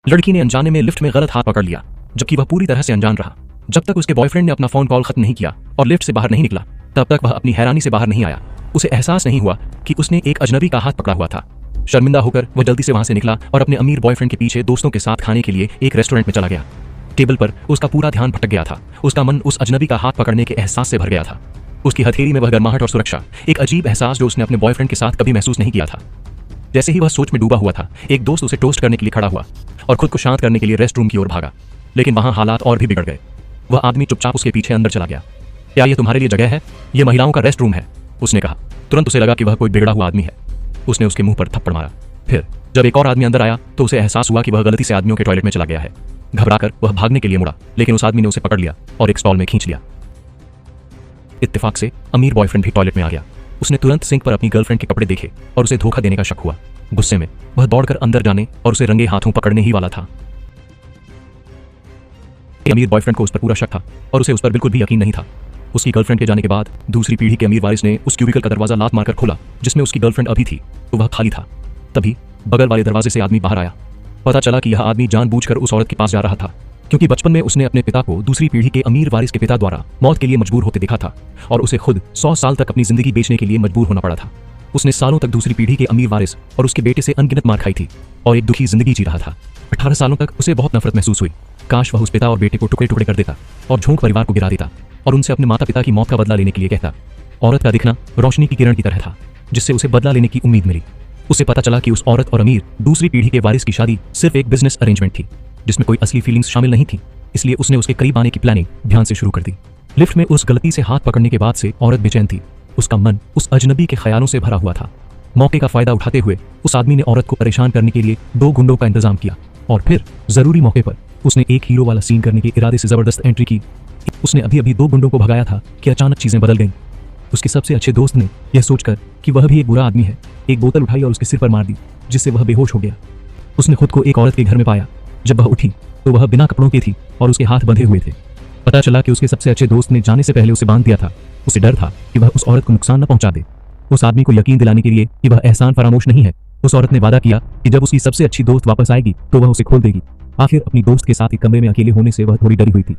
लड़की ने अनजाने में लिफ्ट में गलत हाथ पकड़ लिया, जबकि वह पूरी तरह से अनजान रहा। जब तक उसके बॉयफ्रेंड ने अपना फोन कॉल खत्म नहीं किया और लिफ्ट से बाहर नहीं निकला, तब तक वह अपनी हैरानी से बाहर नहीं आया। उसे एहसास नहीं हुआ कि उसने एक अजनबी का हाथ पकड़ा हुआ था। शर्मिंदा होकर वह जल्दी से वहां से निकला और अपने अमीर बॉयफ्रेंड के पीछे दोस्तों के साथ खाने के लिए एक रेस्टोरेंट में चला गया। टेबल पर उसका पूरा ध्यान भटक गया था। उसका मन उस अजनबी का हाथ पकड़ने के एहसास से भर गया था। उसकी हथेली में वह गर्माहट और सुरक्षा, एक अजीब एहसास जो उसने अपने बॉयफ्रेंड के साथ कभी महसूस नहीं किया था। जैसे ही वह सोच में डूबा हुआ था, एक दोस्त उसे टोस्ट करने के लिए खड़ा हुआ और खुद को शांत करने के लिए रेस्ट रूम की ओर भागा। लेकिन वहां हालात और भी बिगड़ गए। वह आदमी चुपचाप उसके पीछे अंदर चला गया। क्या यह तुम्हारे लिए जगह है? यह महिलाओं का रेस्ट रूम है, उसने कहा। तुरंत उसे लगा कि वह कोई बिगड़ा हुआ आदमी है। उसने उसके मुंह पर थप्पड़ मारा। फिर जब एक और आदमी अंदर आया तो उसे एहसास हुआ कि वह गलती से आदमियों के टॉयलेट में चला गया है। घबराकर वह भागने के लिए मुड़ा, लेकिन उस आदमी ने उसे पकड़ लिया और एक स्टॉल में खींच लिया। इत्तेफाक से अमीर बॉयफ्रेंड भी टॉयलेट में आ गया। उसने तुरंत सिंक पर अपनी गर्लफ्रेंड के कपड़े देखे और उसे धोखा देने का शक हुआ। गुस्से में वह दौड़कर अंदर जाने और उसे रंगे हाथों पकड़ने ही वाला था। अमीर बॉयफ्रेंड को उस पर पूरा शक था और उसे उस पर बिल्कुल भी यकीन नहीं था। उसकी गर्लफ्रेंड के जाने के बाद दूसरी पीढ़ी के अमीर वारिस ने उस क्यूबिकल का दरवाजा लात मारकर खोला जिसमें उसकी गर्लफ्रेंड अभी थी, तो वह खाली था। तभी बगल वाले दरवाजे से आदमी बाहर आया। पता चला कि यह आदमी जानबूझकर उस औरत के पास जा रहा था, क्योंकि बचपन में उसने अपने पिता को दूसरी पीढ़ी के अमीर वारिस के पिता द्वारा मौत के लिए मजबूर होते देखा था और उसे खुद 100 साल तक अपनी जिंदगी बेचने के लिए मजबूर होना पड़ा था। उसने सालों तक दूसरी पीढ़ी के अमीर वारिस और उसके बेटे से अनगिनत मार खाई थी और एक दुखी जिंदगी जी रहा था। 18 सालों तक उसे बहुत नफरत महसूस हुई। काश वह उस पिता और बेटे को टुकड़े टुकड़े कर देता और झोंक परिवार को गिरा देता और उनसे अपने माता पिता की मौत का बदला लेने के लिए कहता। औरत का दिखना रोशनी की किरण की तरह था, जिससे उसे बदला लेने की उम्मीद मिली। उसे पता चला कि उस औरत और अमीर दूसरी पीढ़ी के वारिस की शादी सिर्फ एक बिजनेस अरेंजमेंट थी, जिसमें कोई असली फीलिंग्स शामिल नहीं थी। इसलिए उसने उसके करीब आने की प्लानिंग ध्यान से शुरू कर दी। लिफ्ट में उस गलती से हाथ पकड़ने के बाद से औरत बेचैन थी। उसका मन उस अजनबी के ख्यालों से भरा हुआ था। मौके का फायदा उठाते हुए उस आदमी ने औरत को परेशान करने के लिए 2 गुंडों का इंतजाम किया और फिर जरूरी मौके पर उसने एक हीरो वाला सीन करने के इरादे से जबरदस्त एंट्री की। उसने अभी 2 गुंडों को भगाया था कि अचानक चीजें बदल गईं। उसके सबसे अच्छे दोस्त ने यह सोचकर कि वह भी एक बुरा आदमी है, एक बोतल उठाई और उसके सिर पर मार दी, जिससे वह बेहोश हो गया। उसने खुद को एक औरत के घर में पाया। जब वह उठी तो वह बिना कपड़ों की थी और उसके हाथ बंधे हुए थे। पता चला कि उसके सबसे अच्छे दोस्त ने जाने से पहले उसे बांध दिया था। उसे डर था कि वह उस औरत को नुकसान न पहुंचा दे। उस आदमी को यकीन दिलाने के लिए कि वह एहसान फरामोश नहीं है, उस औरत ने वादा किया कि जब उसकी सबसे अच्छी दोस्त वापस आएगी तो वह उसे खोल देगी। आखिर अपनी दोस्त के साथ एक कमरे में अकेले होने से वह थोड़ी डरी हुई थी।